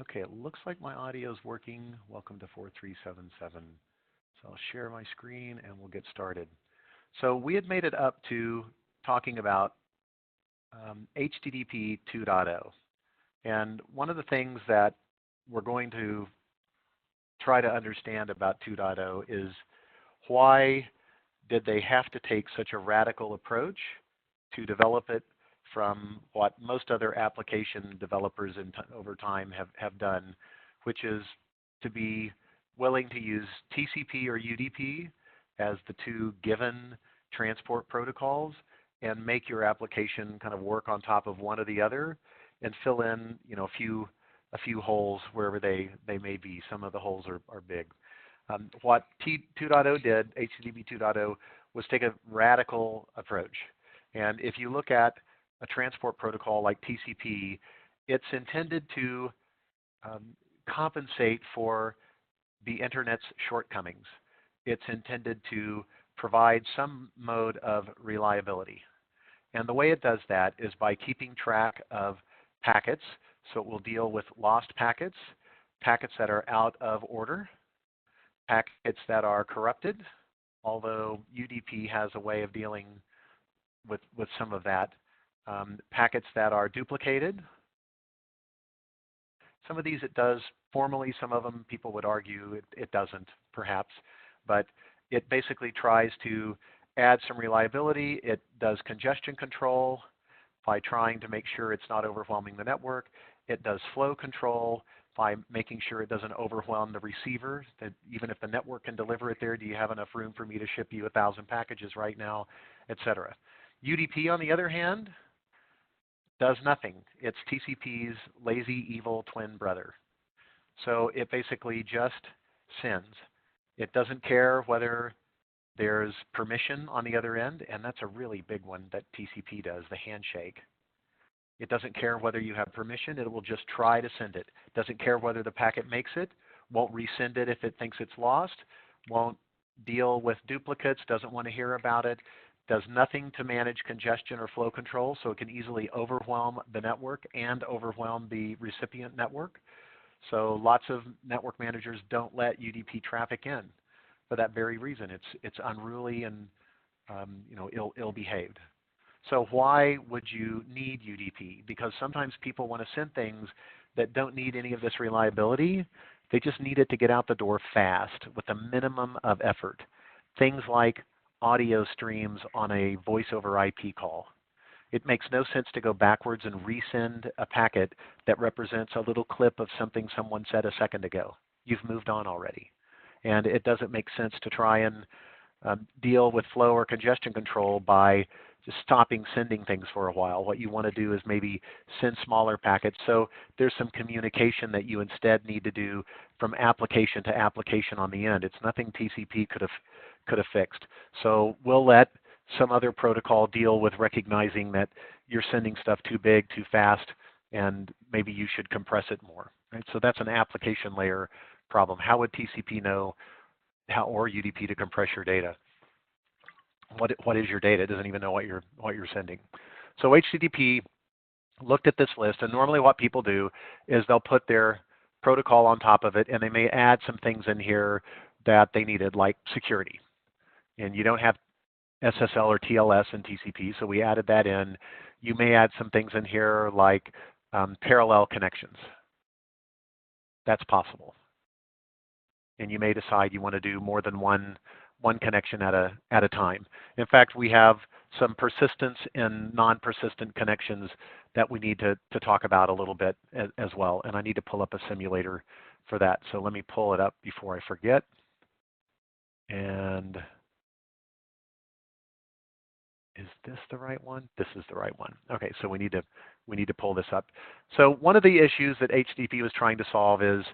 Okay, it looks like my audio is working. Welcome to 4377. So I'll share my screen and we'll get started. So we had made it up to talking about HTTP 2.0. And one of the things that we're going to try to understand about 2.0 is why did they have to take such a radical approach to develop it from what most other application developers over time have done, which is to be willing to use TCP or UDP as the two given transport protocols and make your application kind of work on top of one or the other and fill in, a few holes wherever they may be. Some of the holes are big. What 2.0 did, HTTP 2.0, was take a radical approach. And if you look at a transport protocol like TCP, it's intended to compensate for the Internet's shortcomings. It's intended to provide some mode of reliability. And the way it does that is by keeping track of packets. So it will deal with lost packets, packets that are out of order, packets that are corrupted, although UDP has a way of dealing with some of that, packets that are duplicated. Some of these it does formally, some of them people would argue it doesn't, perhaps, but it basically tries to add some reliability. It does congestion control by trying to make sure it's not overwhelming the network. It does flow control by making sure it doesn't overwhelm the receiver, that even if the network can deliver it there, do you have enough room for me to ship you 1,000 packages right now, etc. UDP, on the other hand, does nothing. It's TCP's lazy, evil twin brother. So it basically just sends. It doesn't care whether there's permission on the other end, and that's a really big one that TCP does, the handshake. It doesn't care whether you have permission. It will just try to send it. Doesn't care whether the packet makes it. Won't resend it if it thinks it's lost. Won't deal with duplicates. Doesn't want to hear about it. Does nothing to manage congestion or flow control, so it can easily overwhelm the network and overwhelm the recipient network. So lots of network managers don't let UDP traffic in for that very reason. It's unruly and ill-behaved. So why would you need UDP? Because sometimes people want to send things that don't need any of this reliability. They just need it to get out the door fast with a minimum of effort. Things like audio streams on a voice over IP call. It makes no sense to go backwards and resend a packet that represents a little clip of something someone said a second ago. You've moved on already. And it doesn't make sense to try and deal with flow or congestion control by just stopping sending things for a while. What you want to do is maybe send smaller packets. So there's some communication that you instead need to do from application to application on the end. It's nothing TCP could have fixed. So we'll let some other protocol deal with recognizing that you're sending stuff too big, too fast, and maybe you should compress it more. Right? So that's an application layer problem. How would TCP know or UDP to compress your data? What is your data? It doesn't even know what you're sending. So HTTP looked at this list, and normally what people do is they'll put their protocol on top of it, and they may add some things in here that they needed, like security. And you don't have SSL or TLS in TCP, so we added that in. You may add some things in here like parallel connections. That's possible. And you may decide you want to do more than one connection at a time. In fact, we have some persistence and non-persistent connections that we need to talk about a little bit as well. And I need to pull up a simulator for that. So let me pull it up before I forget. And is this the right one? This is the right one. Okay, so we need to pull this up. So one of the issues that HTTP was trying to solve is,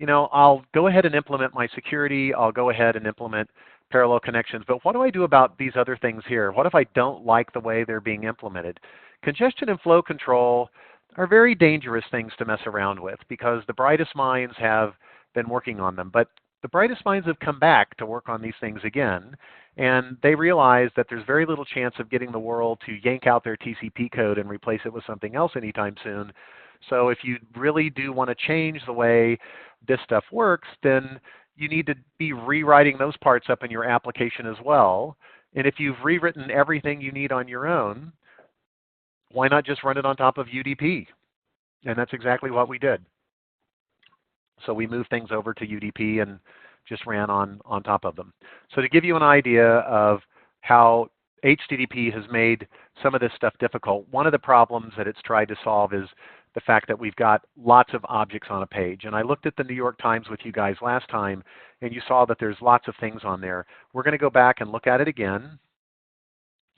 I'll go ahead and implement my security. I'll go ahead and implement parallel connections. But what do I do about these other things here? What if I don't like the way they're being implemented? Congestion and flow control are very dangerous things to mess around with because the brightest minds have been working on them. But the brightest minds have come back to work on these things again. And they realize that there's very little chance of getting the world to yank out their TCP code and replace it with something else anytime soon. So if you really do want to change the way this stuff works, then you need to be rewriting those parts up in your application as well. And if you've rewritten everything you need on your own, why not just run it on top of UDP? And that's exactly what we did. So we moved things over to UDP and just ran on top of them. So to give you an idea of how HTTP has made some of this stuff difficult, one of the problems that it's tried to solve is the fact that we've got lots of objects on a page. And I looked at the New York Times with you guys last time, and you saw that there's lots of things on there. We're going to go back and look at it again.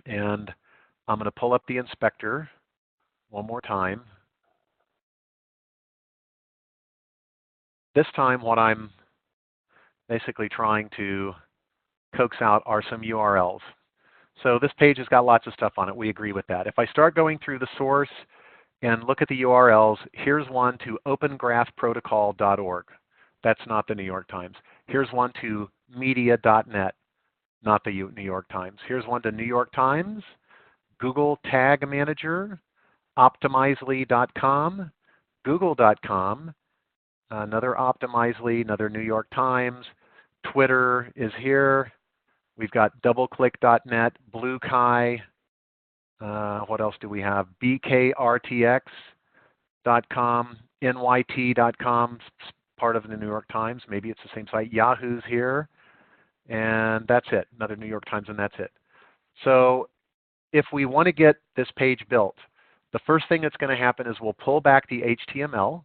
And I'm going to pull up the inspector one more time. This time what I'm basically trying to coax out are some URLs. So this page has got lots of stuff on it. We agree with that. If I start going through the source and look at the URLs, here's one to opengraphprotocol.org. That's not the New York Times. Here's one to media.net, not the New York Times. Here's one to New York Times, Google Tag Manager, Optimizely.com, Google.com, another Optimizely, another New York Times, Twitter is here. We've got doubleclick.net, BlueKai, what else do we have? BKRTX.com, NYT.com, part of the New York Times. Maybe it's the same site. Yahoo's here. And that's it. Another New York Times, and that's it. So if we want to get this page built, the first thing that's going to happen is we'll pull back the HTML.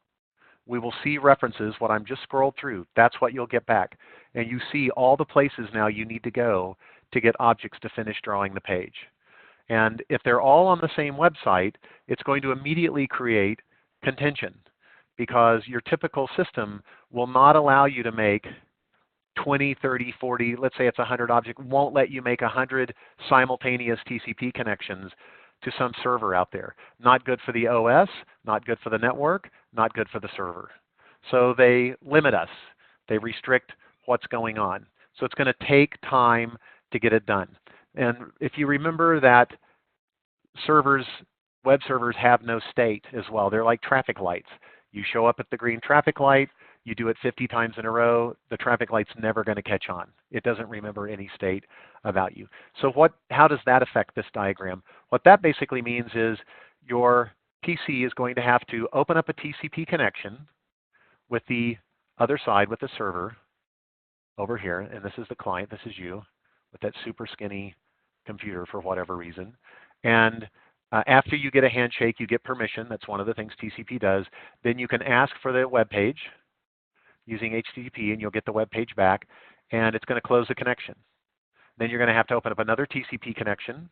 We will see references, what I'm just scrolled through. That's what you'll get back. And you see all the places now you need to go to get objects to finish drawing the page. And if they're all on the same website, it's going to immediately create contention, because your typical system will not allow you to make 20, 30, 40, let's say it's 100 objects, won't let you make 100 simultaneous TCP connections to some server out there. Not good for the OS, not good for the network, not good for the server. So they limit us. They restrict what's going on. So it's going to take time to get it done. And if you remember that servers, web servers have no state as well. They're like traffic lights. You show up at the green traffic light, you do it 50 times in a row, the traffic light's never going to catch on. It doesn't remember any state about you. So how does that affect this diagram? What that basically means is your PC is going to have to open up a TCP connection with the other side, with the server over here, and this is the client, this is you, with that super skinny computer for whatever reason. And after you get a handshake, you get permission. That's one of the things TCP does. Then you can ask for the web page using HTTP, and you'll get the web page back, and it's going to close the connection. Then you're going to have to open up another TCP connection,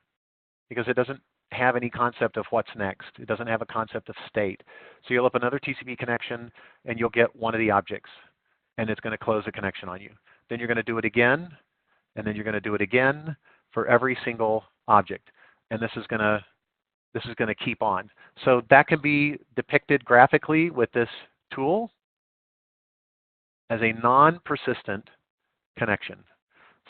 because it doesn't have any concept of what's next. It doesn't have a concept of state. So you'll open another TCP connection, and you'll get one of the objects, and it's going to close the connection on you. Then you're going to do it again, and then you're going to do it again for every single object. And this is going to keep on. So that can be depicted graphically with this tool as a non-persistent connection.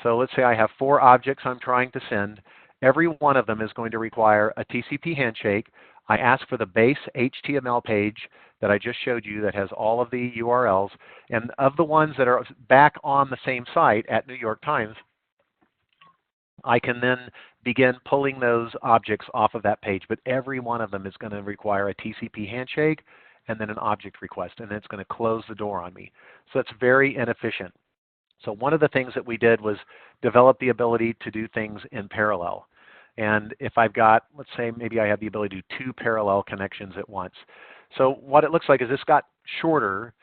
So let's say I have 4 objects I'm trying to send. Every one of them is going to require a TCP handshake. I ask for the base HTML page that I just showed you that has all of the URLs. And of the ones that are back on the same site at New York Times, I can then begin pulling those objects off of that page. But every one of them is going to require a TCP handshake and then an object request. And then it's going to close the door on me. So it's very inefficient. So one of the things that we did was develop the ability to do things in parallel. And if I've got, let's say maybe I have the ability to do 2 parallel connections at once. So what it looks like is this got shorter,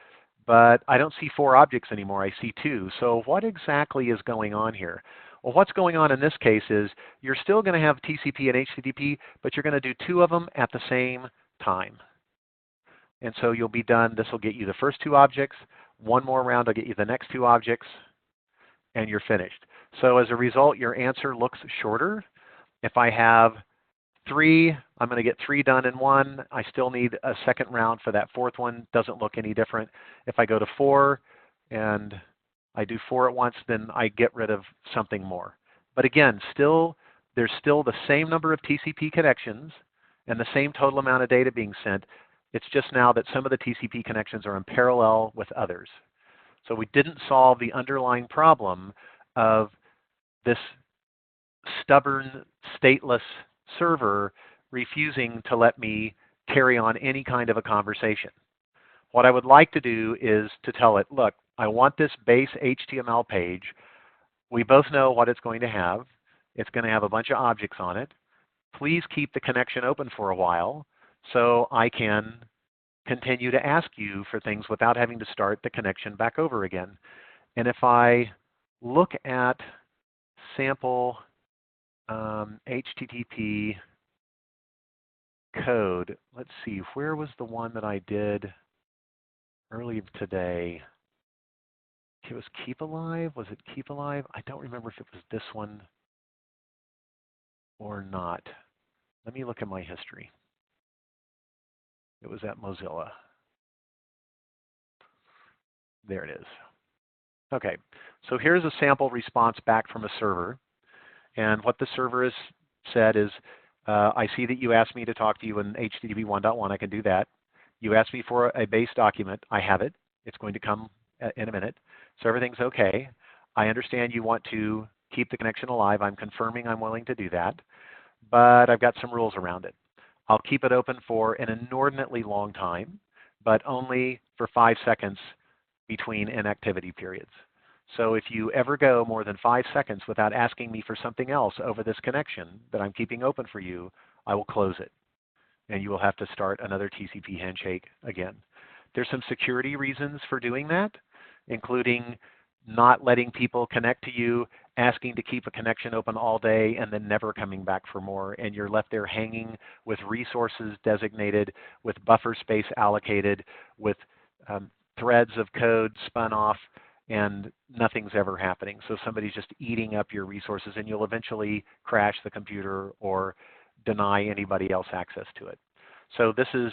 but I don't see 4 objects anymore. I see 2. So what exactly is going on here? Well, what's going on in this case is you're still going to have TCP and HTTP, but you're going to do 2 of them at the same time. And so you'll be done. This will get you the first 2 objects. One more round will get you the next 2 objects, and you're finished. So as a result, your answer looks shorter. If I have 3, I'm going to get 3 done in one. I still need a second round for that 4th one. Doesn't look any different. If I go to 4 and I do 4 at once, then I get rid of something more. But again, there's still the same number of TCP connections and the same total amount of data being sent. It's just now that some of the TCP connections are in parallel with others. So we didn't solve the underlying problem of this stubborn, stateless server refusing to let me carry on any kind of a conversation. What I would like to do is to tell it, look, I want this base HTML page. We both know what it's going to have. It's going to have a bunch of objects on it. Please keep the connection open for a while so I can continue to ask you for things without having to start the connection back over again. And if I look at sample HTTP code, let's see, where was the one that I did earlier today? It was Keep Alive. Was it Keep Alive? I don't remember if it was this one or not. Let me look at my history. It was at Mozilla. There it is. Okay, so here's a sample response back from a server. And what the server has said is, I see that you asked me to talk to you in HTTP 1.1. I can do that. You asked me for a base document. I have it. It's going to come in a minute. So everything's okay. I understand you want to keep the connection alive. I'm confirming I'm willing to do that. But I've got some rules around it. I'll keep it open for an inordinately long time, but only for 5 seconds between inactivity periods. So if you ever go more than 5 seconds without asking me for something else over this connection that I'm keeping open for you, I will close it. And you will have to start another TCP handshake again. There's some security reasons for doing that, including not letting people connect to you, asking to keep a connection open all day, and then never coming back for more. And you're left there hanging with resources designated, with buffer space allocated, with threads of code spun off, and nothing's ever happening. So somebody's just eating up your resources, and you'll eventually crash the computer or deny anybody else access to it. So this is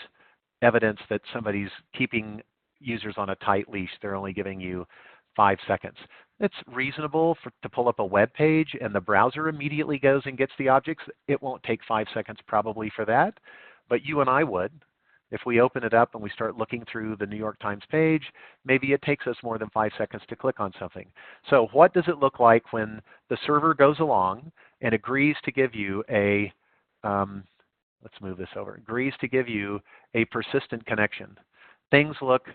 evidence that somebody's keeping users on a tight leash. They're only giving you 5 seconds. It's reasonable to pull up a web page and the browser immediately goes and gets the objects. It won't take 5 seconds probably for that, but you and I would. If we open it up and we start looking through the New York Times page, maybe it takes us more than 5 seconds to click on something. So what does it look like when the server goes along and agrees to give you a, let's move this over, agrees to give you a persistent connection? Things look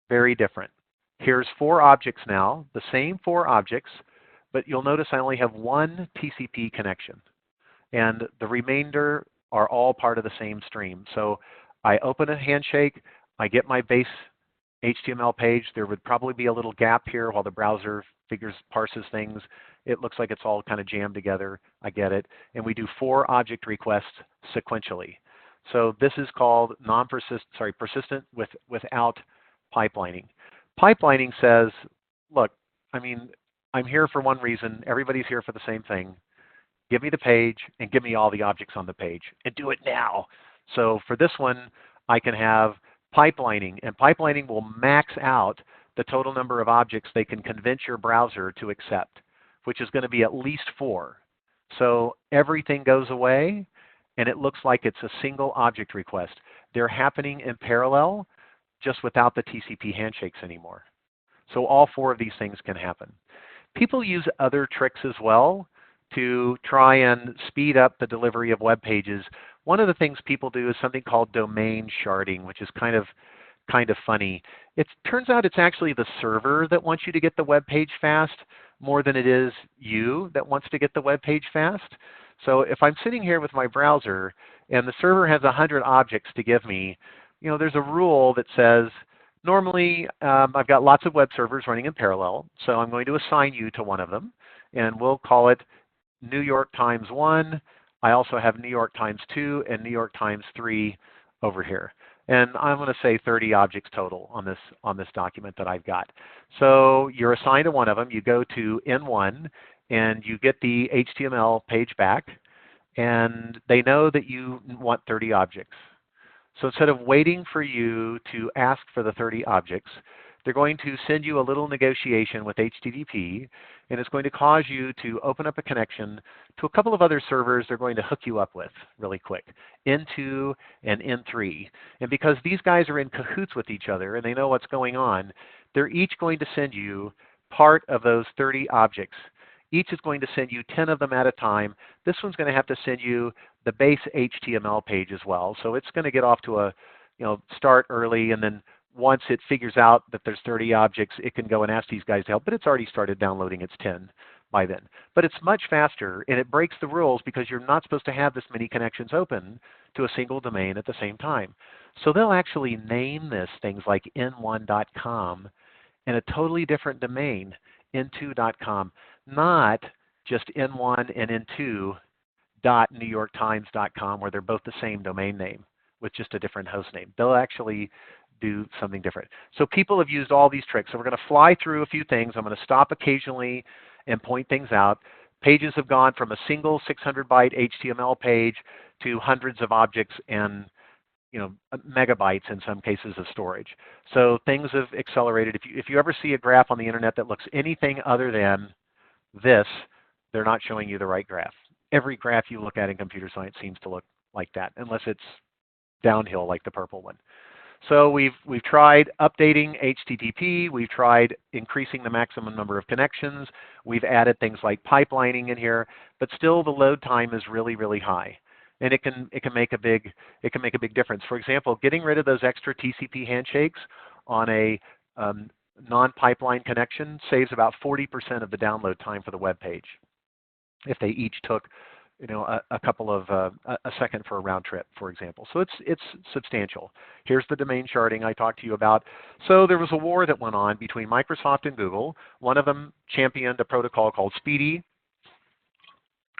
very different. Here's 4 objects now, the same 4 objects, but you'll notice I only have one TCP connection. And the remainder are all part of the same stream. So I open a handshake, I get my base HTML page. There would probably be a little gap here while the browser parses things. It looks like it's all kind of jammed together. I get it. And we do 4 object requests sequentially. So this is called persistent without pipelining. Pipelining says, look, I mean, I'm here for one reason. Everybody's here for the same thing. Give me the page and give me all the objects on the page, and do it now. So for this one, I can have pipelining, and pipelining will max out the total number of objects they can convince your browser to accept, which is going to be at least 4. So everything goes away, and it looks like it's a single object request. They're happening in parallel, just without the TCP handshakes anymore. So all 4 of these things can happen. People use other tricks as well to try and speed up the delivery of web pages. One of the things people do is something called domain sharding, which is kind of funny. It turns out it's actually the server that wants you to get the web page fast more than it is you that wants to get the web page fast. So if I'm sitting here with my browser and the server has 100 objects to give me, you know, there's a rule that says, normally I've got lots of web servers running in parallel, so I'm going to assign you to one of them, and we'll call it New York times 1. I also have New York times 2 and New York times 3 over here. And I'm going to say 30 objects total on this document that I've got. So you're assigned to one of them. You go to N1, and you get the HTML page back, and they know that you want 30 objects. So instead of waiting for you to ask for the 30 objects, they're going to send you a little negotiation with HTTP, and it's going to cause you to open up a connection to a couple of other servers they're going to hook you up with really quick, N2 and N3. And because these guys are in cahoots with each other and they know what's going on, they're each going to send you part of those 30 objects. Each is going to send you 10 of them at a time. This one's going to have to send you the base HTML page as well. So it's going to get off to a, start early, and then once it figures out that there's 30 objects, it can go and ask these guys to help, but it's already started downloading its 10 by then. But it's much faster, and it breaks the rules because you're not supposed to have this many connections open to a single domain at the same time. So they'll actually name this things like n1.com and a totally different domain, n2.com, not just n1 and n2.newyorktimes.com, where they're both the same domain name with just a different host name. They'll actually do something different. So people have used all these tricks. So we're going to fly through a few things. I'm going to stop occasionally and point things out. Pages have gone from a single 600-byte HTML page to hundreds of objects and megabytes in some cases of storage. So things have accelerated. If you ever see a graph on the internet that looks anything other than this, they're not showing you the right graph. Every graph you look at in computer science seems to look like that, unless it's downhill like the purple one. So we've tried updating HTTP. We've tried increasing the maximum number of connections. We've added things like pipelining in here, but still the load time is really, really high. And it can make a big difference. For example, getting rid of those extra TCP handshakes on a non-pipeline connection saves about 40% of the download time for the web page, if they each took a couple of a second for a round trip, for example. So it's substantial. Here's the domain sharding I talked to you about. So there was a war that went on between Microsoft and Google. One of them championed a protocol called Speedy,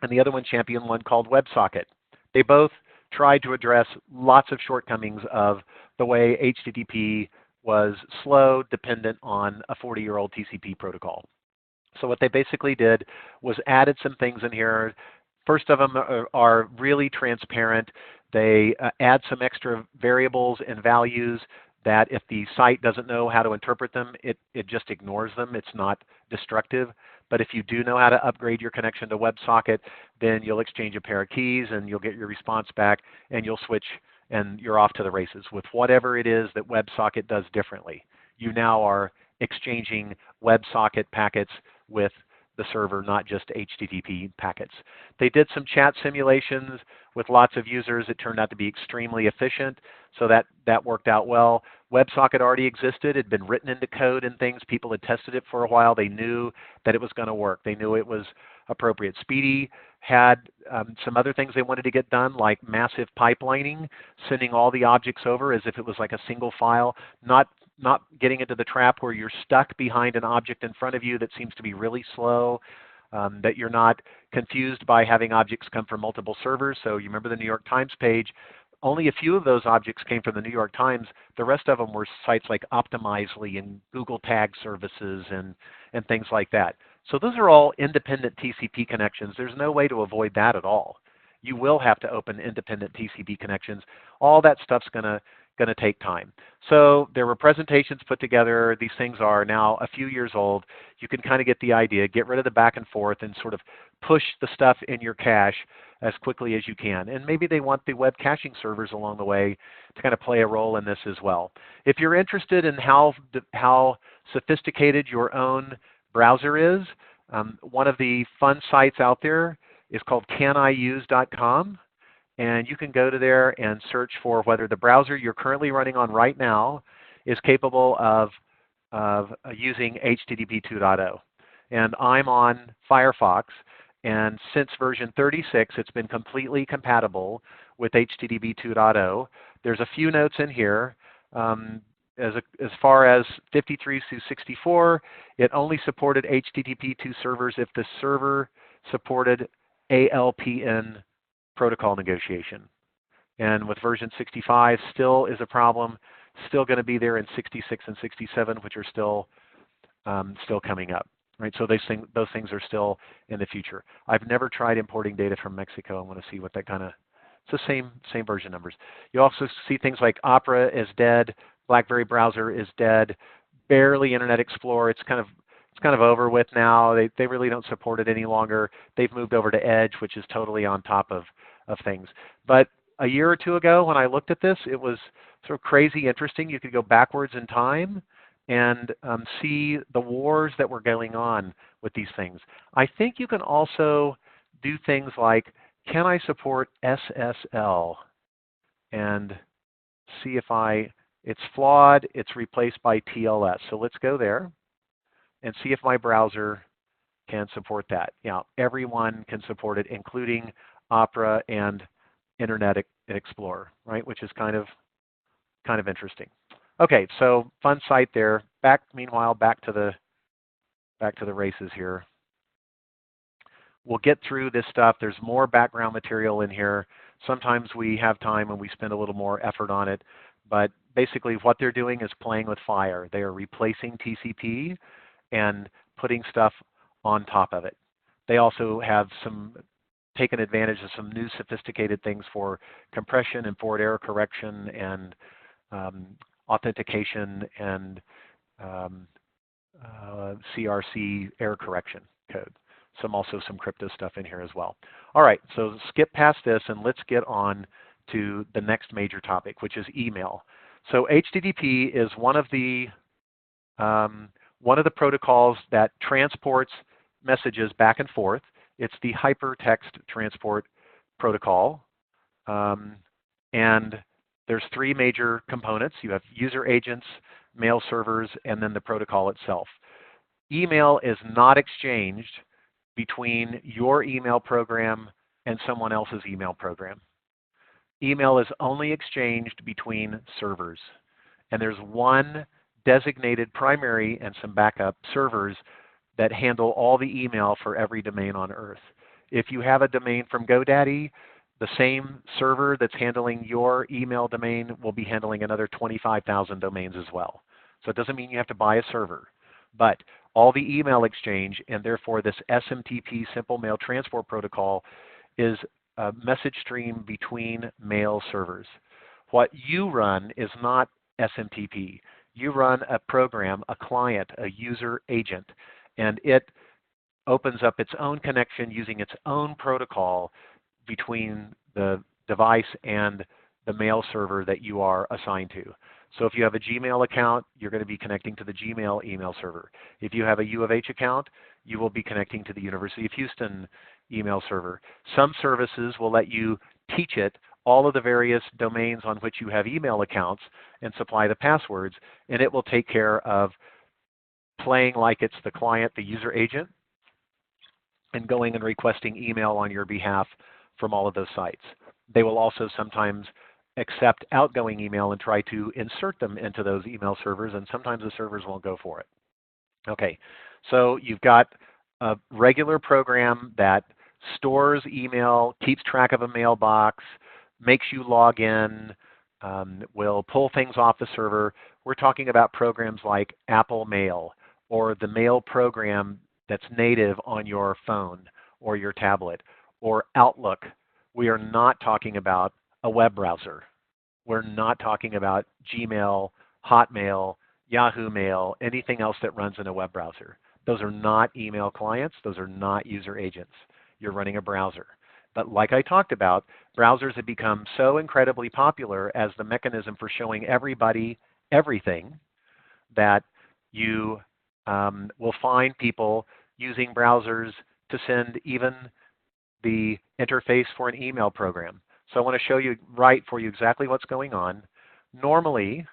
and the other one championed one called WebSocket. They both tried to address lots of shortcomings of the way HTTP was slow, dependent on a 40-year-old TCP protocol. So what they basically did was added some things in here. First of them are really transparent. They add some extra variables and values that if the site doesn't know how to interpret them, it just ignores them. It's not destructive. But if you do know how to upgrade your connection to WebSocket, then you'll exchange a pair of keys and you'll get your response back and you'll switch and you're off to the races with whatever it is that WebSocket does differently. You now are exchanging WebSocket packets with the server, not just HTTP packets. They did some chat simulations with lots of users. It turned out to be extremely efficient, so that worked out well. WebSocket already existed. It had been written into code and things. People had tested it for a while. They knew that it was going to work. They knew it was appropriate. Speedy had some other things they wanted to get done, like massive pipelining, sending all the objects over as if it was like a single file, not getting into the trap where you're stuck behind an object in front of you that seems to be really slow, that you're not confused by having objects come from multiple servers. So you remember the New York Times page, only a few of those objects came from the New York Times. The rest of them were sites like Optimizely and Google Tag Services and things like that. So those are all independent TCP connections. There's no way to avoid that at all. You will have to open independent TCP connections. All that stuff's going to take time. So there were presentations put together. These things are now a few years old. You can kind of get the idea. Get rid of the back and forth and sort of push the stuff in your cache as quickly as you can. And maybe they want the web caching servers along the way to kind of play a role in this as well. If you're interested in how sophisticated your own browser is, one of the fun sites out there is called caniuse.com. And you can go to there and search for whether the browser you're currently running on right now is capable of using HTTP 2.0. And I'm on Firefox, and since version 36, it's been completely compatible with HTTP 2.0. There's a few notes in here. As far as 53 through 64, it only supported HTTP 2 servers if the server supported ALPN protocol negotiation. And with version 65, still is a problem, still going to be there in 66 and 67, which are still coming up. Right? So those things are still in the future. I've never tried importing data from Mexico. I want to see what that kind of, it's the same version numbers. You also see things like Opera is dead, BlackBerry browser is dead, barely Internet Explorer. It's kind of over with now. They really don't support it any longer. They've moved over to Edge, which is totally on top of things. But a year or two ago when I looked at this, it was sort of crazy interesting. You could go backwards in time and see the wars that were going on with these things. I think you can also do things like, can I support SSL? And see if it's flawed, it's replaced by TLS. So let's go there and see if my browser can support that. Everyone can support it, including Opera and Internet Explorer, right? Which is kind of interesting. Okay, so fun site there. Meanwhile, back to the races here. We'll get through this stuff. There's more background material in here. Sometimes we have time and we spend a little more effort on it. But basically what they're doing is playing with fire. They are replacing TCP and putting stuff on top of it. They also have taken advantage of some new sophisticated things for compression and forward error correction and authentication and CRC error correction code. Also some crypto stuff in here as well. All right, so skip past this and let's get on to the next major topic, which is email. So HTTP is one of the protocols that transports messages back and forth. It's the hypertext transport protocol, and there's three major components. You have user agents, mail servers, and then the protocol itself. Email is not exchanged between your email program and someone else's email program. Email is only exchanged between servers. And there's one designated primary and some backup servers that handle all the email for every domain on Earth. If you have a domain from GoDaddy, the same server that's handling your email domain will be handling another 25,000 domains as well. So it doesn't mean you have to buy a server. But all the email exchange, and therefore this SMTP, Simple Mail Transport Protocol, is a message stream between mail servers. What you run is not SMTP. You run a program, a client, a user agent, and it opens up its own connection using its own protocol between the device and the mail server that you are assigned to. So if you have a Gmail account, you're going to be connecting to the Gmail email server. If you have a U of H account, you will be connecting to the University of Houston email server. Some services will let you teach it all of the various domains on which you have email accounts and supply the passwords, and it will take care of playing like it's the client, the user agent, and going and requesting email on your behalf from all of those sites. They will also sometimes accept outgoing email and try to insert them into those email servers, and sometimes the servers won't go for it. Okay, so you've got a regular program that stores email, keeps track of a mailbox, makes you log in, will pull things off the server. We're talking about programs like Apple Mail or the Mail program that's native on your phone or your tablet, or Outlook. We are not talking about a web browser. We're not talking about Gmail, Hotmail, Yahoo Mail, anything else that runs in a web browser. Those are not email clients. Those are not user agents. You're running a browser. But like I talked about, browsers have become so incredibly popular as the mechanism for showing everybody everything that you will find people using browsers to send even the interface for an email program. So I want to show you for you exactly what's going on. Normally,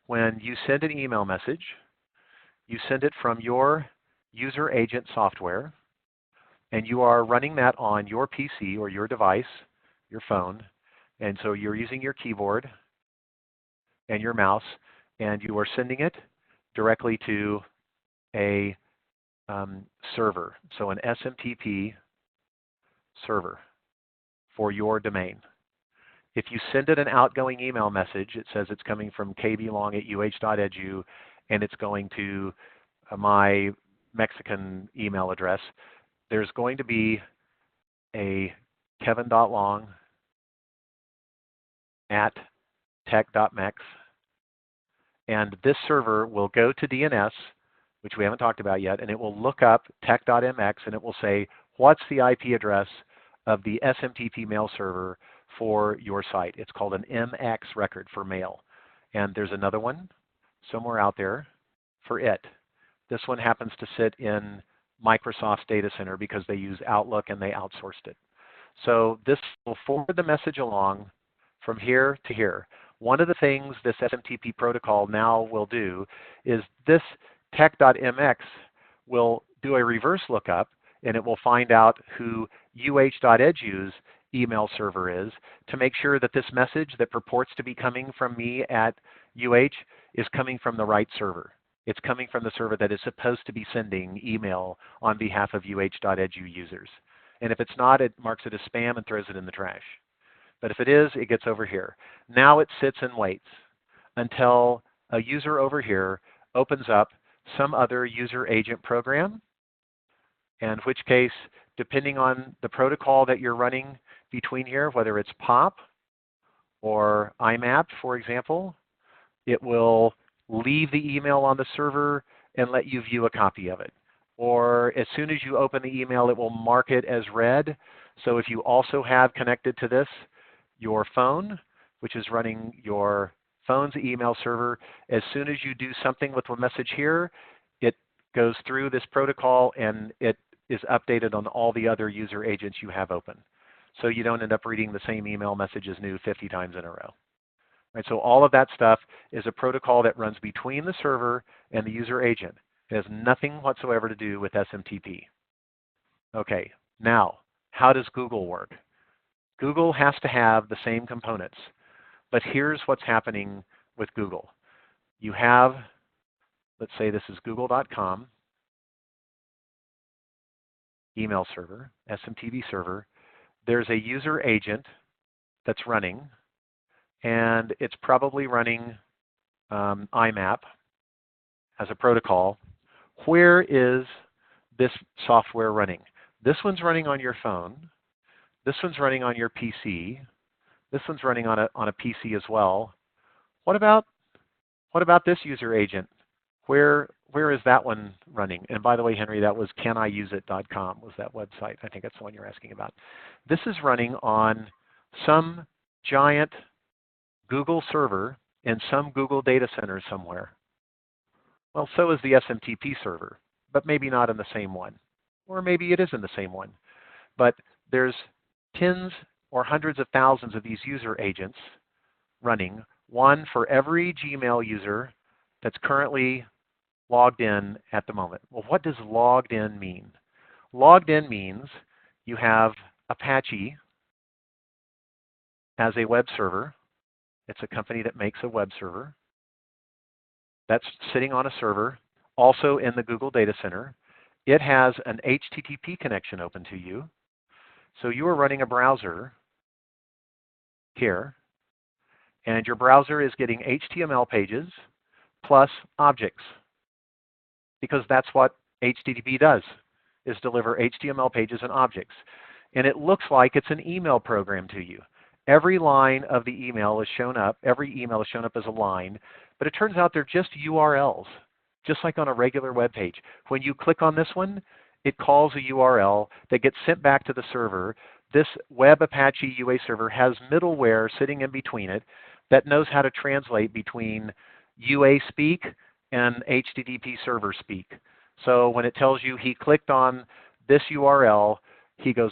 when you send an email message, you send it from your user agent software, and you are running that on your PC or your device, your phone. And so you're using your keyboard and your mouse, and you are sending it directly to a server, so an SMTP server for your domain. If you send it an outgoing email message, it says it's coming from kblong@uh.edu, and it's going to my Mexican email address. There's going to be a kevin.long@tech.mex, And this server will go to DNS, which we haven't talked about yet, and it will look up tech.mx, and it will say, what's the IP address of the SMTP mail server for your site? It's called an MX record for mail. And there's another one somewhere out there for it. This one happens to sit in Microsoft's data center because they use Outlook and they outsourced it. So this will forward the message along from here to here. One of the things this SMTP protocol now will do is this tech.mx will do a reverse lookup, and it will find out who uh.edu's email server is to make sure that this message that purports to be coming from me at UH is coming from the right server. It's coming from the server that is supposed to be sending email on behalf of uh.edu users. And if it's not, it marks it as spam and throws it in the trash. But if it is, it gets over here. Now it sits and waits until a user over here opens up some other user agent program, in which case, depending on the protocol that you're running between here, whether it's POP or IMAP, for example, it will leave the email on the server and let you view a copy of it. Or as soon as you open the email, it will mark it as read. So if you also have connected to this your phone, which is running your phone's email server, as soon as you do something with the message here, it goes through this protocol and it is updated on all the other user agents you have open. So you don't end up reading the same email message as new 50 times in a row. Right, so all of that stuff is a protocol that runs between the server and the user agent. It has nothing whatsoever to do with SMTP. Okay, now, how does Google work? Google has to have the same components. But here's what's happening with Google. You have, let's say this is google.com, email server, SMTP server. There's a user agent that's running, and it's probably running IMAP as a protocol. Where is this software running? This one's running on your phone. This one's running on your PC. This one's running on a PC as well. What about this user agent? Where is that one running? And by the way, Henry, that was caniuseit.com was that website. I think that's the one you're asking about. This is running on some giant Google server in some Google data center somewhere. Well, so is the SMTP server, but maybe not in the same one. Or maybe it is in the same one. But there's tens or hundreds of thousands of these user agents running, one for every Gmail user that's currently logged in at the moment. Well, what does logged in mean? Logged in means you have Apache as a web server. It's a company that makes a web server that's sitting on a server, also in the Google data center. It has an HTTP connection open to you. So you are running a browser here, and your browser is getting HTML pages plus objects, because that's what HTTP does, is deliver HTML pages and objects. And it looks like it's an email program to you. Every line of the email is shown up. Every email is shown up as a line, but it turns out they're just URLs, just like on a regular web page. When you click on this one, it calls a URL that gets sent back to the server. This Web Apache UA server has middleware sitting in between it that knows how to translate between UA speak and HTTP server speak. So when it tells you he clicked on this URL, he goes,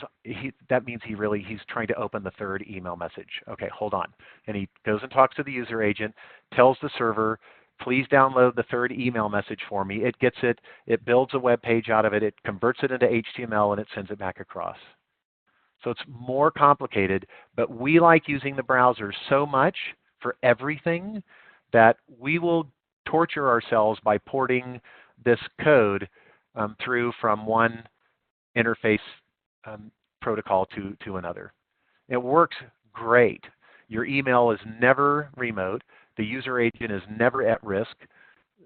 that means he's trying to open the third email message. Okay, hold on. And he goes and talks to the user agent, tells the server, please download the third email message for me. It gets it, it builds a web page out of it, it converts it into HTML, and it sends it back across. So it's more complicated, but we like using the browser so much for everything that we will torture ourselves by porting this code through from one interface protocol to another. It works great. Your email is never remote. The user agent is never at risk.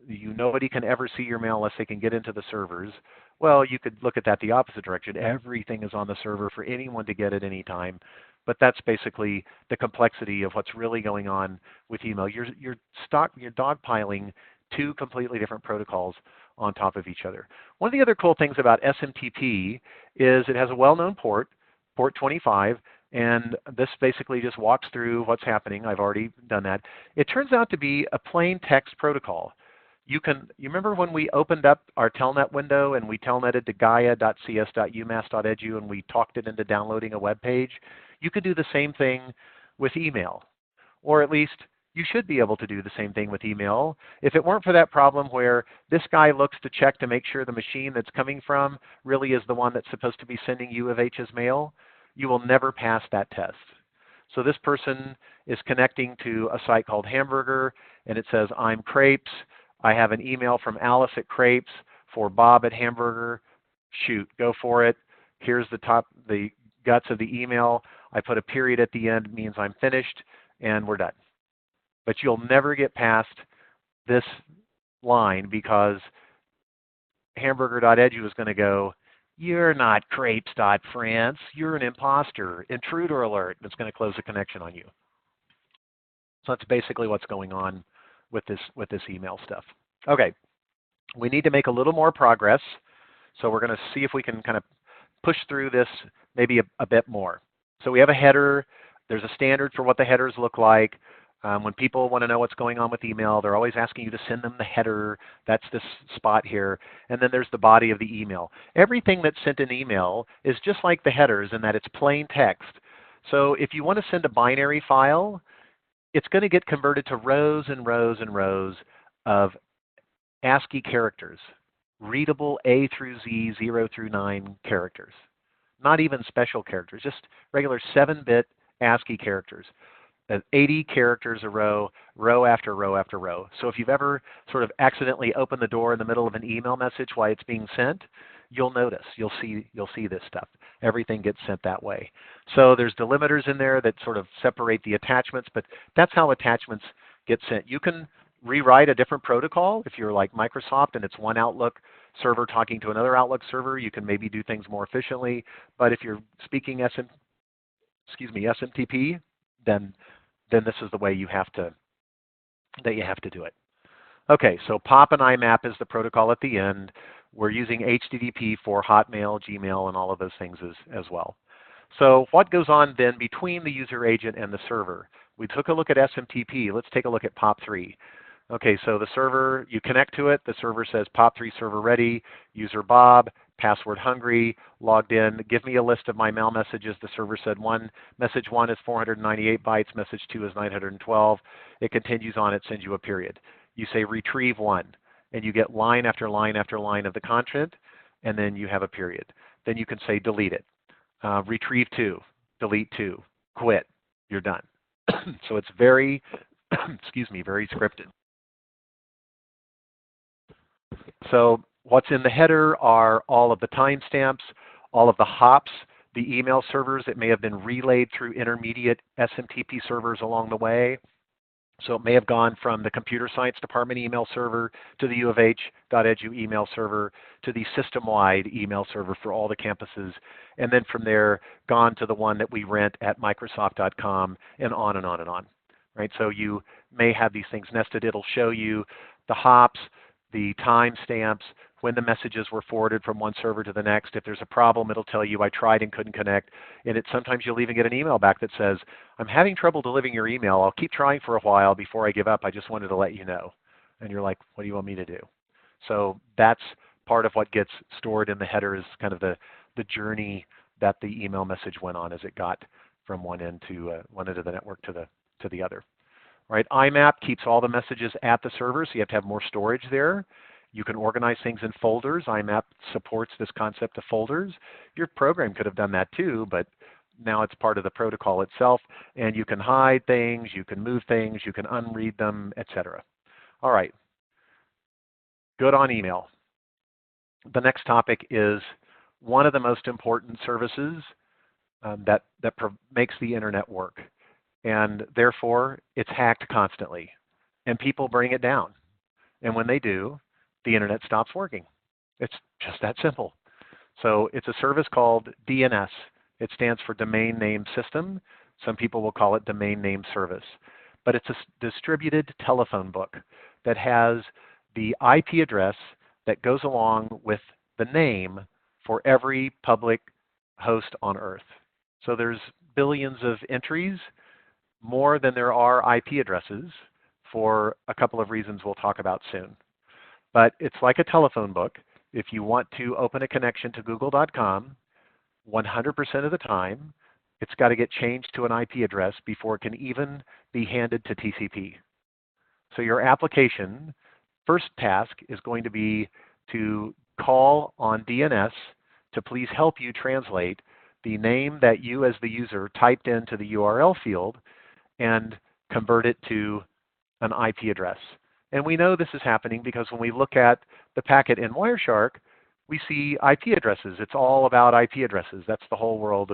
Nobody can ever see your mail unless they can get into the servers. Well, you could look at that the opposite direction. Everything is on the server for anyone to get at any time. but that's basically the complexity of what's really going on with email. You're dogpiling two completely different protocols on top of each other. One of the other cool things about SMTP is it has a well-known port, port 25, and this basically just walks through what's happening. I've already done that. It turns out to be a plain text protocol. You remember when we opened up our telnet window and we telnetted to gaia.cs.umass.edu and we talked it into downloading a web page? You could do the same thing with email, or at least you should be able to do the same thing with email. If it weren't for that problem where this guy looks to check to make sure the machine that's coming from really is the one that's supposed to be sending U of H's mail, you will never pass that test. So this person is connecting to a site called Hamburger, and it says, I'm Crepes. I have an email from Alice at Crepes for Bob at Hamburger. Shoot, go for it. Here's the guts of the email. I put a period at the end, means I'm finished, and we're done. But you'll never get past this line because hamburger.edu is going to go, you're not crepes.france, you're an imposter, intruder alert, and it's going to close the connection on you. So that's basically what's going on with this email stuff. Okay, we need to make a little more progress, so we're going to see if we can kind of push through this maybe a bit more. So we have a header. There's a standard for what the headers look like. When people want to know what's going on with email, they're always asking you to send them the header. That's this spot here. And then there's the body of the email. Everything that's sent in email is just like the headers in that it's plain text. So if you want to send a binary file, it's going to get converted to rows and rows and rows of ASCII characters, readable A through Z, 0 through 9 characters. Not even special characters, just regular 7-bit ASCII characters. 80 characters a row, row after row after row. So if you've ever sort of accidentally opened the door in the middle of an email message while it's being sent, you'll notice, you'll see this stuff. Everything gets sent that way. So there's delimiters in there that sort of separate the attachments, but that's how attachments get sent. You can rewrite a different protocol. If you're like Microsoft and it's one Outlook server talking to another Outlook server, you can maybe do things more efficiently. But if you're speaking SMTP, then this is the way you have to do it. Okay, so POP and IMAP is the protocol at the end. We're using HTTP for Hotmail, Gmail, and all of those things as well. So what goes on then between the user agent and the server? We took a look at SMTP. Let's take a look at POP3. Okay, so the server, you connect to it. The server says POP3 server ready, user Bob, password hungry, logged in, give me a list of my mail messages. The server said message 1 is 498 bytes, message 2 is 912. It continues on, it sends you a period. You say retrieve 1, and you get line after line after line of the content, and then you have a period. Then you can say delete it. Retrieve 2, delete 2, quit, you're done. So it's very, very scripted. So what's in the header are all of the timestamps, all of the hops, the email servers that may have been relayed through intermediate SMTP servers along the way. So it may have gone from the computer science department email server to the U of H.edu email server to the system-wide email server for all the campuses, and then from there gone to the one that we rent at Microsoft.com, and on and on and on. Right? So you may have these things nested. It'll show you the hops, the timestamps, when the messages were forwarded from one server to the next. If there's a problem, it'll tell you I tried and couldn't connect. And sometimes you'll even get an email back that says, I'm having trouble delivering your email. I'll keep trying for a while before I give up. I just wanted to let you know. And you're like, what do you want me to do? So that's part of what gets stored in the header, is kind of the journey that the email message went on as it got from one end of the network to the other. Right? IMAP keeps all the messages at the server, so you have to have more storage there. You can organize things in folders. IMAP supports this concept of folders. Your program could have done that too, but now it's part of the protocol itself. And you can hide things, you can move things, you can unread them, etc. All right. Good on email. The next topic is one of the most important services that makes the internet work. And therefore, it's hacked constantly. And people bring it down. And when they do, the internet stops working. It's just that simple. So it's a service called DNS. It stands for Domain Name System. Some people will call it Domain Name Service. But it's a distributed telephone book that has the IP address that goes along with the name for every public host on Earth. So there's billions of entries, more than there are IP addresses, for a couple of reasons we'll talk about soon. But it's like a telephone book. If you want to open a connection to google.com, 100% of the time, it's got to get changed to an IP address before it can even be handed to TCP. So your application first task is going to be to call on DNS to please help you translate the name that you as the user typed into the URL field and convert it to an IP address. And we know this is happening because when we look at the packet in Wireshark, we see IP addresses. It's all about IP addresses. That's the whole world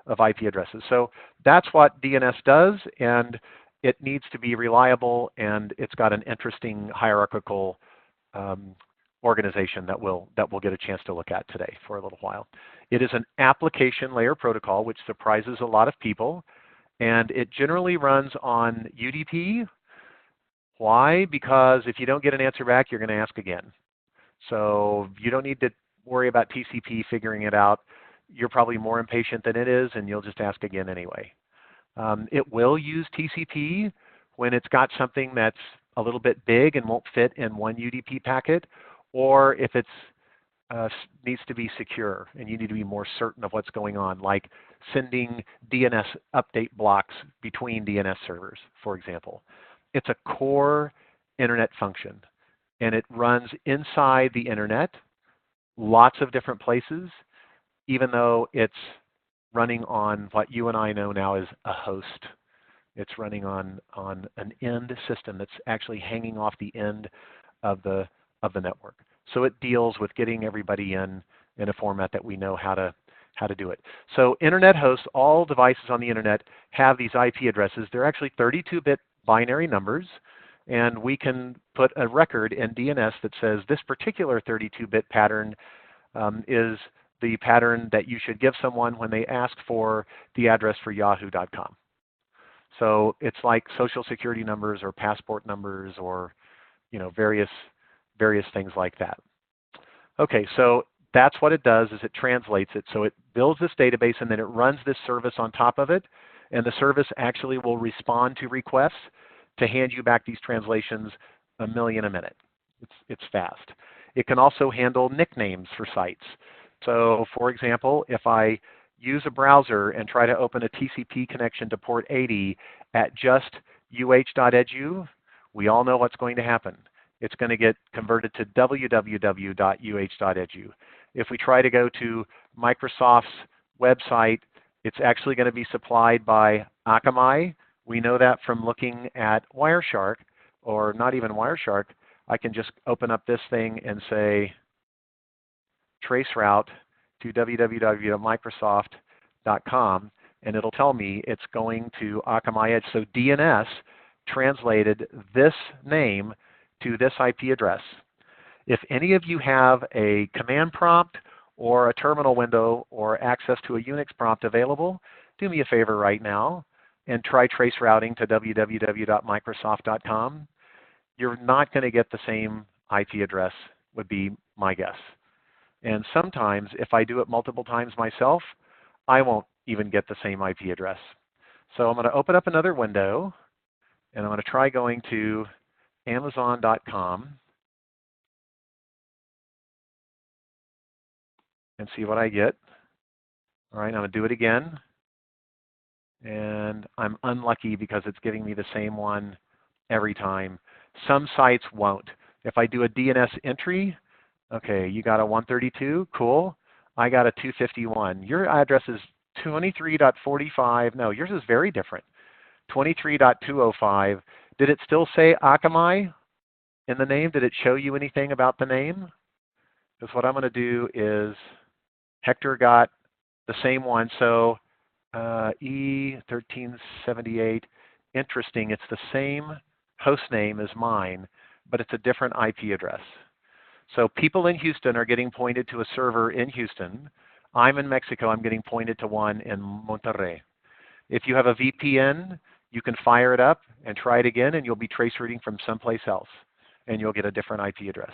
of IP addresses. So that's what DNS does, and it needs to be reliable, and it's got an interesting hierarchical organization that we'll get a chance to look at today for a little while. It is an application layer protocol, which surprises a lot of people, and it generally runs on UDP. Why? Because if you don't get an answer back, you're going to ask again. So you don't need to worry about TCP figuring it out. You're probably more impatient than it is, and you'll just ask again anyway. It will use TCP when it's got something that's a little bit big and won't fit in one UDP packet, or if it needs to be secure and you need to be more certain of what's going on, like sending DNS update blocks between DNS servers, for example. It's a core internet function, and it runs inside the internet, lots of different places, even though it's running on what you and I know now as a host. It's running on an end system that's actually hanging off the end of the network. So it deals with getting everybody in a format that we know how to do it. So internet hosts, all devices on the internet have these IP addresses. They're actually 32-bit binary numbers, and we can put a record in DNS that says this particular 32-bit pattern is the pattern that you should give someone when they ask for the address for yahoo.com. So it's like social security numbers or passport numbers or various things like that. Okay, so that's what it does, is it translates it. So it builds this database and then it runs this service on top of it, and the service actually will respond to requests to hand you back these translations a million a minute. It's fast. It can also handle nicknames for sites. So for example, if I use a browser and try to open a TCP connection to port 80 at just uh.edu, we all know what's going to happen. It's going to get converted to www.uh.edu. If we try to go to Microsoft's website, it's actually going to be supplied by Akamai. We know that from looking at Wireshark, or not even Wireshark. I can just open up this thing and say traceroute to www.microsoft.com, and it'll tell me it's going to Akamai Edge. So DNS translated this name to this IP address. If any of you have a command prompt or a terminal window or access to a Unix prompt available, do me a favor right now and try trace routing to www.microsoft.com. You're not going to get the same IP address, would be my guess. And sometimes, if I do it multiple times myself, I won't even get the same IP address. So I'm going to open up another window, and I'm going to try going to Amazon.com and see what I get. All right, I'm going to do it again. And I'm unlucky because it's giving me the same one every time. Some sites won't. If I do a DNS entry, okay, you got a 132, cool. I got a 251. Your address is 23.45. No, yours is very different. 23.205. Did it still say Akamai in the name? Did it show you anything about the name? Because what I'm going to do is Hector got the same one. So E1378, interesting. It's the same host name as mine, but it's a different IP address. So people in Houston are getting pointed to a server in Houston. I'm in Mexico. I'm getting pointed to one in Monterrey. If you have a VPN, you can fire it up and try it again, and you'll be trace routing from someplace else, and you'll get a different IP address.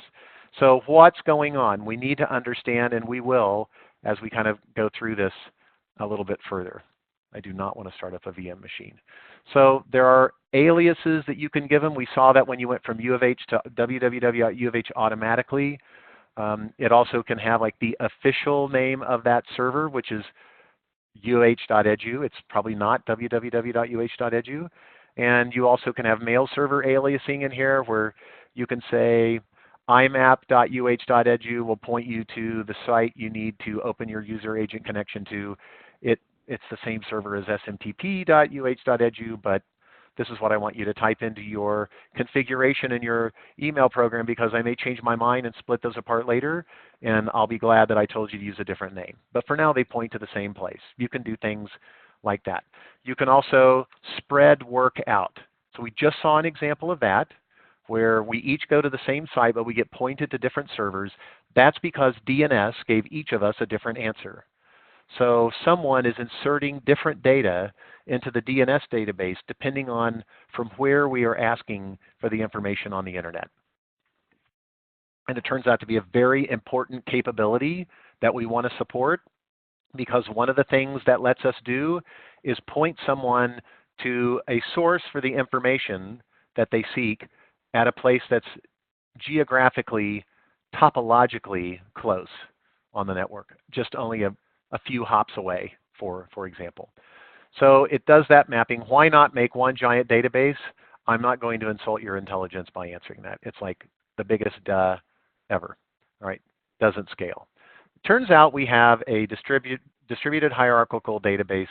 So what's going on? We need to understand, and we will, as we kind of go through this a little bit further. I do not want to start up a VM machine. So there are aliases that you can give them. We saw that when you went from U of H to www.u-of-h automatically. It also can have like the official name of that server, which is uh.edu. It's probably not www.uh.edu. And you also can have mail server aliasing in here where you can say imap.uh.edu will point you to the site you need to open your user agent connection to. It's the same server as smtp.uh.edu, but this is what I want you to type into your configuration in your email program, because I may change my mind and split those apart later, and I'll be glad that I told you to use a different name. But for now, they point to the same place. You can do things like that. You can also spread work out. So we just saw an example of that, where we each go to the same site, but we get pointed to different servers. That's because DNS gave each of us a different answer. So someone is inserting different data into the DNS database depending on from where we are asking for the information on the internet. And it turns out to be a very important capability that we want to support, because one of the things that lets us do is point someone to a source for the information that they seek at a place that's geographically, topologically close on the network, just only a few hops away, for example. So it does that mapping. Why not make one giant database? I'm not going to insult your intelligence by answering that. It's like the biggest duh ever. All right, doesn't scale. Turns out we have a distributed hierarchical database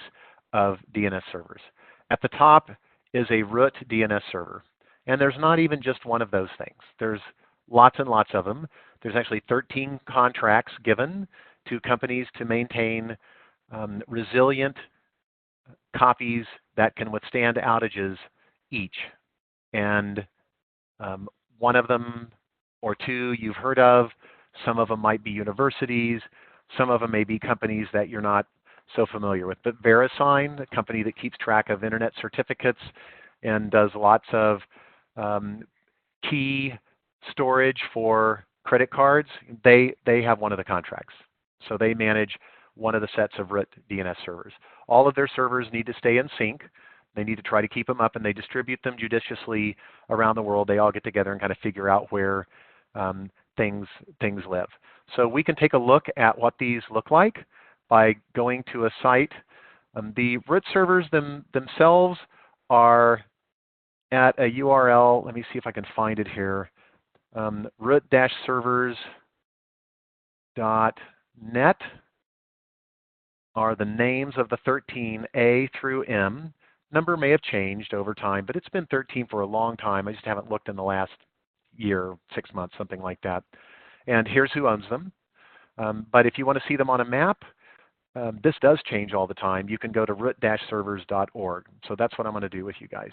of DNS servers. At the top is a root DNS server. And there's not even just one of those things. There's lots and lots of them. There's actually 13 contracts given to companies to maintain resilient copies that can withstand outages each. And one of them or two you've heard of. Some of them might be universities. Some of them may be companies that you're not so familiar with. But VeriSign, the company that keeps track of internet certificates and does lots of key storage for credit cards, they have one of the contracts. So they manage one of the sets of root DNS servers. All of their servers need to stay in sync. They need to try to keep them up, and they distribute them judiciously around the world. They all get together and kind of figure out where things live. So we can take a look at what these look like by going to a site. The root servers themselves are at a URL. Let me see if I can find it here. root-servers.net are the names of the 13, A through M. Number may have changed over time, but it's been 13 for a long time. I just haven't looked in the last year, 6 months, something like that. And here's who owns them. But if you want to see them on a map, this does change all the time. You can go to root-servers.org. So that's what I'm going to do with you guys.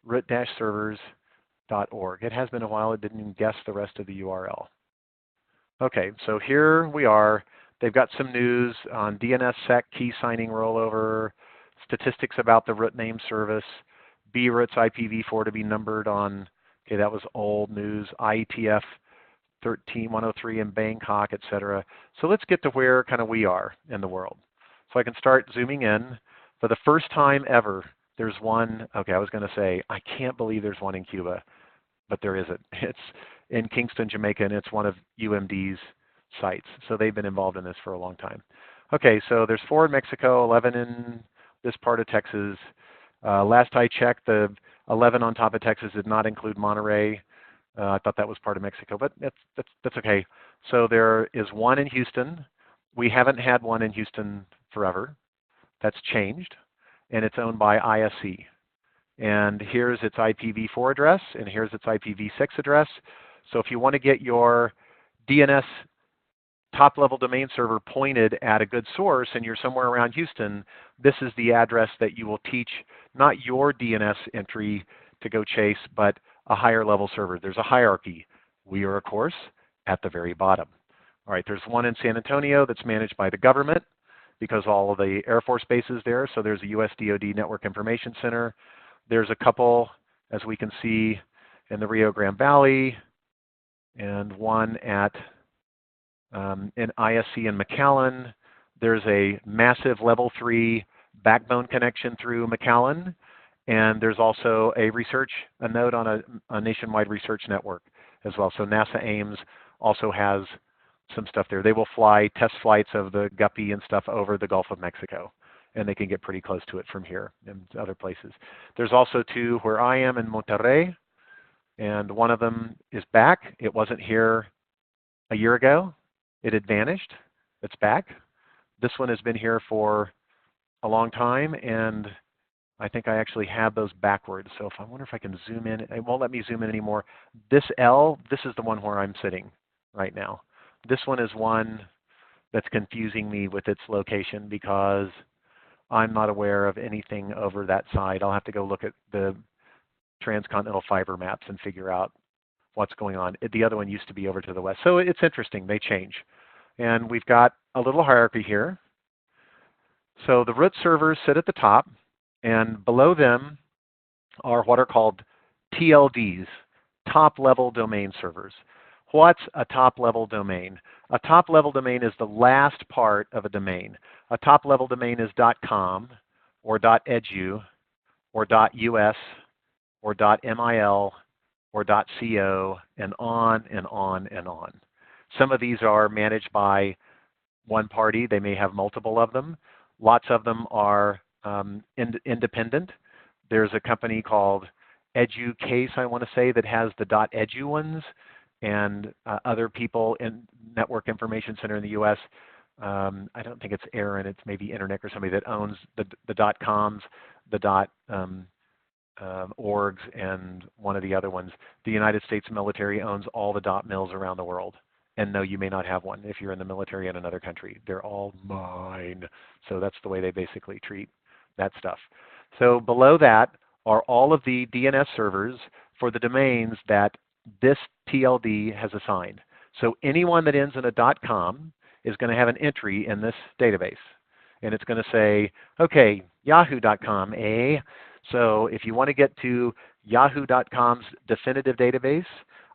root-servers.org. It has been a while. It didn't even guess the rest of the URL. Okay, so here we are. They've got some news on DNSSEC key signing rollover, statistics about the root name service, BROOT's IPv4 to be numbered on, okay, that was old news, IETF 13103 in Bangkok, etc. So let's get to where kind of we are in the world. So I can start zooming in. For the first time ever, there's one, okay, I was going to say, I can't believe there's one in Cuba, but there isn't. It's in Kingston, Jamaica, and it's one of UMD's sites. So they've been involved in this for a long time. Okay, so there's 4 in Mexico, 11 in this part of Texas. Last I checked, the 11 on top of Texas did not include Monterey. I thought that was part of Mexico, but that's okay. So there is one in Houston. We haven't had one in Houston forever. That's changed, and it's owned by ISC. And here's its IPv4 address, and here's its IPv6 address. So if you want to get your DNS top-level domain server pointed at a good source and you're somewhere around Houston, this is the address that you will teach not your DNS entry to go chase, but a higher level server. There's a hierarchy. We are, of course, at the very bottom. All right, there's one in San Antonio that's managed by the government because all of the Air Force bases there. So there's a US DoD Network Information Center. There's a couple, as we can see, in the Rio Grande Valley, and one at in ISC in McAllen. There's a massive level 3 backbone connection through McAllen, and there's also a node on a nationwide research network as well. So NASA Ames also has some stuff there. They will fly test flights of the Guppy and stuff over the Gulf of Mexico, and they can get pretty close to it from here and other places. There's also two where I am in Monterrey, and one of them is back. It wasn't here a year ago. It had vanished. It's back. This one has been here for a long time, and I think I actually have those backwards. So I wonder if I can zoom in. It won't let me zoom in anymore. This L, this is the one where I'm sitting right now. This one is one that's confusing me with its location because I'm not aware of anything over that side. I'll have to go look at the transcontinental fiber maps and figure out what's going on. The other one used to be over to the west. So it's interesting. They change. And we've got a little hierarchy here. So the root servers sit at the top, and below them are what are called TLDs, top-level domain servers. What's a top-level domain? A top-level domain is the last part of a domain. A top-level domain is .com or .edu or .us or .mil or .co, and on and on and on. Some of these are managed by one party. They may have multiple of them. Lots of them are independent. There's a company called EduCase, I want to say, that has the .edu ones, and other people in Network Information Center in the US, I don't think it's Aaron, it's maybe Internet or somebody that owns the .coms, the .orgs, and one of the other ones. The United States military owns all the .mils around the world. And no, you may not have one if you're in the military in another country. They're all mine. So that's the way they basically treat that stuff. So below that are all of the DNS servers for the domains that this TLD has assigned. So anyone that ends in a .com is going to have an entry in this database. And it's going to say, okay, yahoo.com, eh? So if you want to get to yahoo.com's definitive database,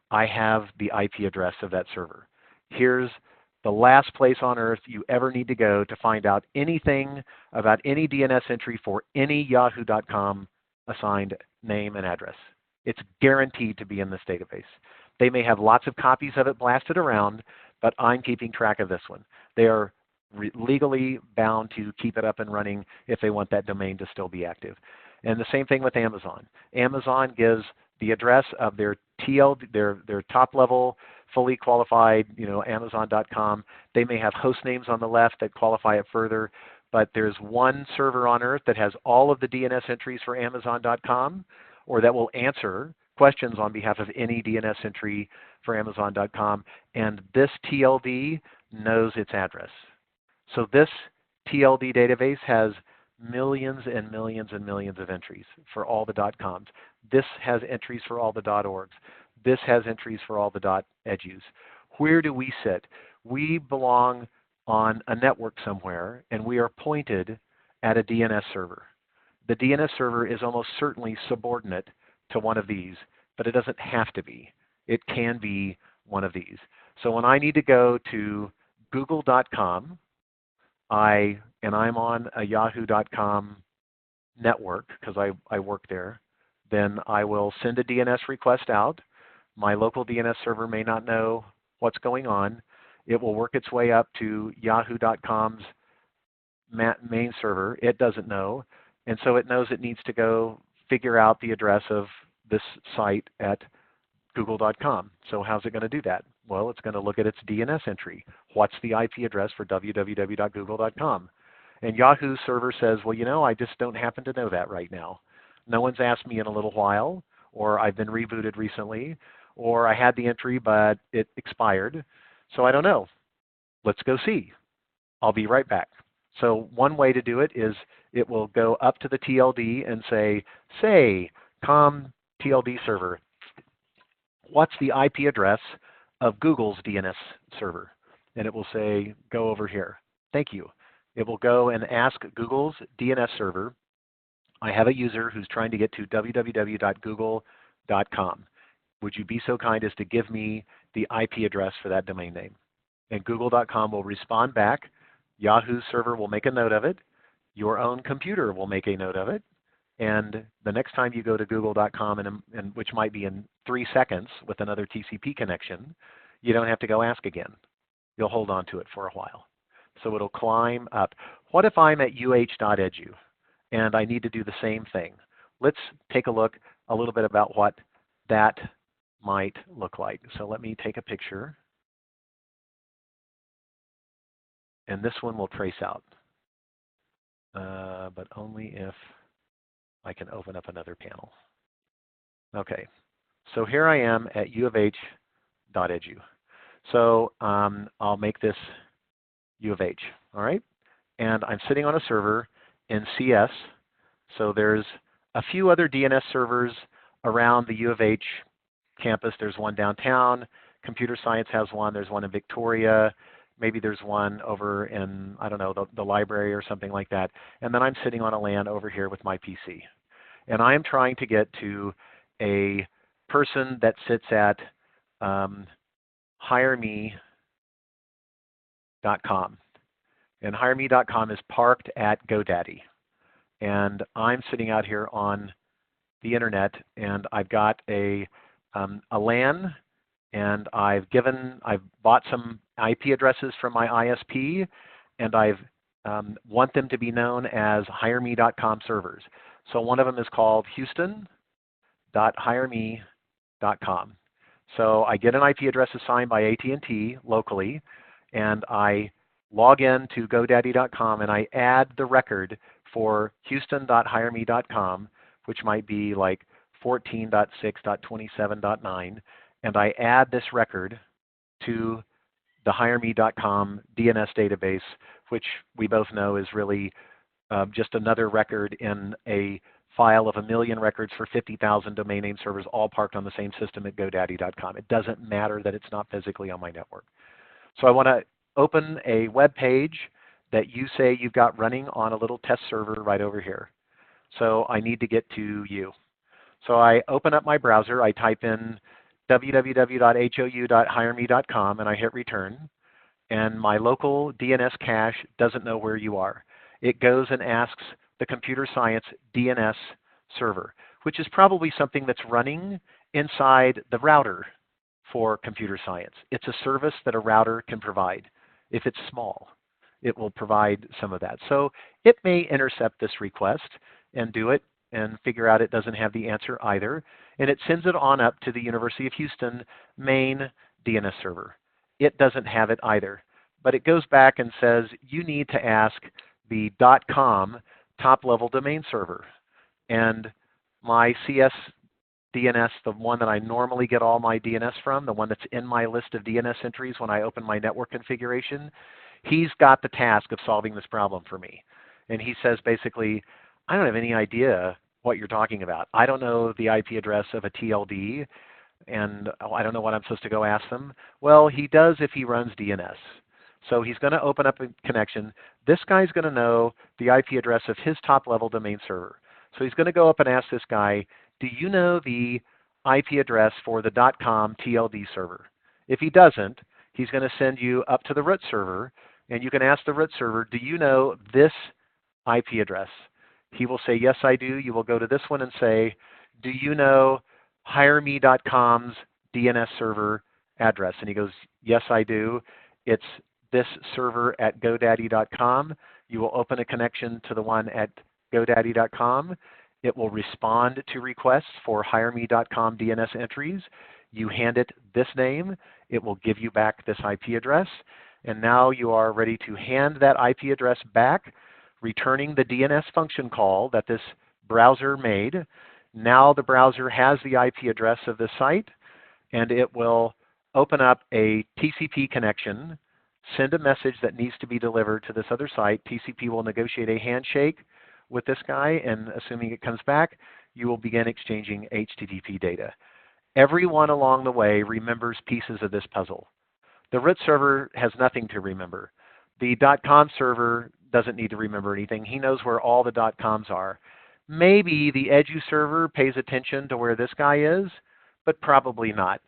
I have the IP address of that server. Here's the last place on earth you ever need to go to find out anything about any DNS entry for any yahoo.com assigned name and address. It's guaranteed to be in this database. They may have lots of copies of it blasted around, but I'm keeping track of this one. They are legally bound to keep it up and running if they want that domain to still be active. And the same thing with Amazon. Amazon gives the address of their their top level, fully qualified, Amazon.com. They may have host names on the left that qualify it further, but there's one server on earth that has all of the DNS entries for Amazon.com, or that will answer questions on behalf of any DNS entry for Amazon.com, and this TLD knows its address. So this TLD database has millions and millions and millions of entries for all the .coms. This has entries for all the .orgs. This has entries for all the .edus. Where do we sit? We belong on a network somewhere, and we are pointed at a DNS server. The DNS server is almost certainly subordinate to one of these, but it doesn't have to be. It can be one of these. So when I need to go to google.com, and I'm on a yahoo.com network because I work there, then I will send a DNS request out. My local DNS server may not know what's going on. It will work its way up to yahoo.com's main server. It doesn't know, and so it knows it needs to go figure out the address of this site at google.com. So how's it going to do that? Well, it's going to look at its DNS entry. What's the IP address for www.google.com? And Yahoo server says, well, I just don't happen to know that right now. No one's asked me in a little while, or I've been rebooted recently, or I had the entry but it expired, so I don't know. Let's go see. I'll be right back. So one way to do it is it will go up to the TLD and say, com TLD server, what's the IP address of Google's DNS server? and it will say, go over here. Thank you. It will go and ask Google's DNS server. I have a user who's trying to get to www.google.com. Would you be so kind as to give me the IP address for that domain name? And google.com will respond back. Yahoo's server will make a note of it. Your own computer will make a note of it. And the next time you go to google.com, which might be in 3 seconds with another TCP connection, you don't have to go ask again. You'll hold on to it for a while. So it'll climb up. What if I'm at uh.edu and I need to do the same thing? Let's take a look a little bit about what that might look like. So let me take a picture. And this one will trace out, but only if I can open up another panel. Okay, so here I am at uoh.edu. So I'll make this U of H, all right? And I'm sitting on a server in CS. So there's a few other DNS servers around the U of H campus. There's one downtown. Computer Science has one. There's one in Victoria. Maybe there's one over in, I don't know, the library or something like that. And then I'm sitting on a LAN over here with my PC. And I am trying to get to a person that sits at hireme.com. And hireme.com is parked at GoDaddy. And I'm sitting out here on the internet, and I've got a LAN, and I've bought some IP addresses from my ISP, and I've want them to be known as hireme.com servers. So one of them is called houston.hireme.com. So I get an IP address assigned by AT&T locally, and I log in to GoDaddy.com, and I add the record for houston.hireme.com, which might be like 14.6.27.9, and I add this record to the hireme.com DNS database, which we both know is really just another record in a file of 1 million records for 50,000 domain name servers all parked on the same system at GoDaddy.com. It doesn't matter that it's not physically on my network. So I want to open a web page that you say you've got running on a little test server right over here. So I need to get to you. So I open up my browser. I type in www.hou.hireme.com, and I hit return. And my local DNS cache doesn't know where you are. It goes and asks the Computer Science DNS server, which is probably something that's running inside the router for Computer Science. It's a service that a router can provide. If it's small, it will provide some of that. So it may intercept this request and do it and figure out it doesn't have the answer either. And it sends it on up to the University of Houston main DNS server. It doesn't have it either. But it goes back and says, you need to ask the .com top-level domain server. And my CS DNS, the one that I normally get all my DNS from, the one that's in my list of DNS entries when I open my network configuration, he's got the task of solving this problem for me. And he says basically, I don't have any idea what you're talking about. I don't know the IP address of a TLD, and I don't know what I'm supposed to go ask them. Well, he does if he runs DNS. So he's going to open up a connection. This guy's going to know the IP address of his top-level domain server. So he's going to go up and ask this guy, do you know the IP address for the .com TLD server? If he doesn't, he's going to send you up to the root server, and you can ask the root server, do you know this IP address? He will say, yes, I do. You will go to this one and say, do you know hireme.com's DNS server address? And he goes, yes, I do. It's this server at GoDaddy.com. You will open a connection to the one at GoDaddy.com. It will respond to requests for hireme.com DNS entries. You hand it this name. It will give you back this IP address. And now you are ready to hand that IP address back, returning the DNS function call that this browser made. Now the browser has the IP address of the site, and it will open up a TCP connection, send a message that needs to be delivered to this other site. TCP will negotiate a handshake with this guy, and assuming it comes back, you will begin exchanging HTTP data. Everyone along the way remembers pieces of this puzzle. The root server has nothing to remember. The .com server doesn't need to remember anything. He knows where all the .coms are. Maybe the edu server pays attention to where this guy is, but probably not.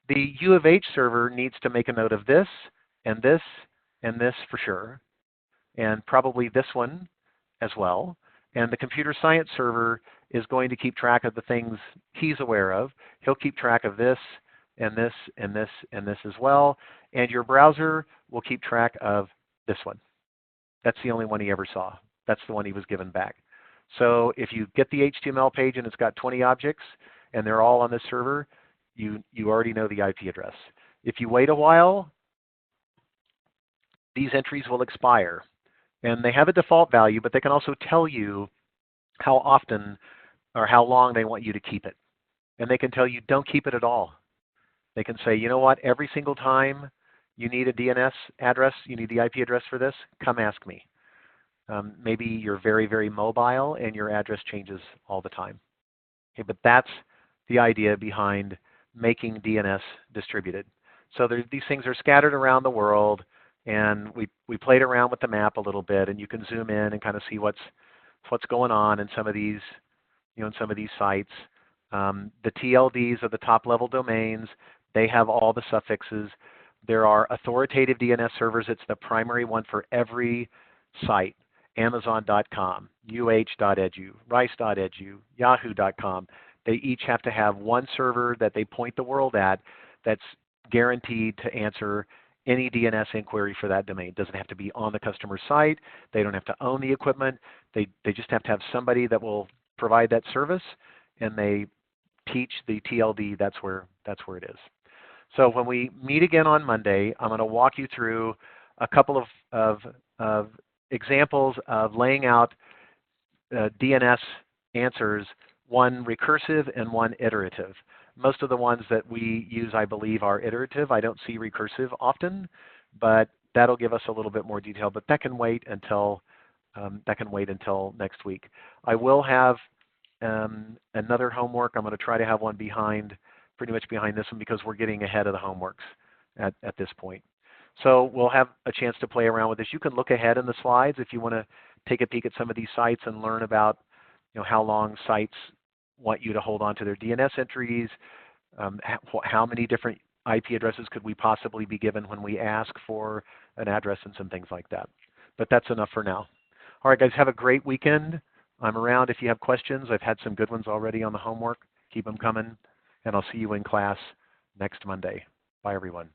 The U of H server needs to make a note of this and this and this for sure, and probably this one as well. And the computer science server is going to keep track of the things he's aware of. He'll keep track of this and this and this and this as well. And your browser will keep track of this one. That's the only one he ever saw. That's the one he was given back. So if you get the HTML page and it's got 20 objects and they're all on this server, you already know the IP address. If you wait a while, these entries will expire. And they have a default value, but they can also tell you how often or how long they want you to keep it. And they can tell you don't keep it at all. They can say, you know what, every single time you need a DNS address, you need the IP address for this, come ask me. Maybe you're very, very mobile and your address changes all the time. Okay, but that's the idea behind making DNS distributed. So these things are scattered around the world, and we played around with the map a little bit, and you can zoom in and kind of see what's going on in some of these, in some of these sites. The TLDs are the top level domains. They have all the suffixes. There are authoritative DNS servers. It's the primary one for every site. Amazon.com, uh.edu, rice.edu, yahoo.com. They each have to have one server that they point the world at that's guaranteed to answer any DNS inquiry for that domain. It doesn't have to be on the customer site. They don't have to own the equipment. They just have to have somebody that will provide that service, and they teach the TLD. That's where it is. So when we meet again on Monday, I'm going to walk you through a couple of examples of laying out DNS answers, one recursive and one iterative. Most of the ones that we use, I believe, are iterative. I don't see recursive often, but that'll give us a little bit more detail. But that can wait until next week. I will have another homework. I'm going to try to have one pretty much behind this one, because we're getting ahead of the homeworks at this point. So we'll have a chance to play around with this. You can look ahead in the slides if you want to take a peek at some of these sites and learn about how long sites want you to hold on to their DNS entries, how many different IP addresses could we possibly be given when we ask for an address, and some things like that. But that's enough for now. All right, guys, have a great weekend. I'm around if you have questions. I've had some good ones already on the homework. Keep them coming, and I'll see you in class next Monday. Bye, everyone.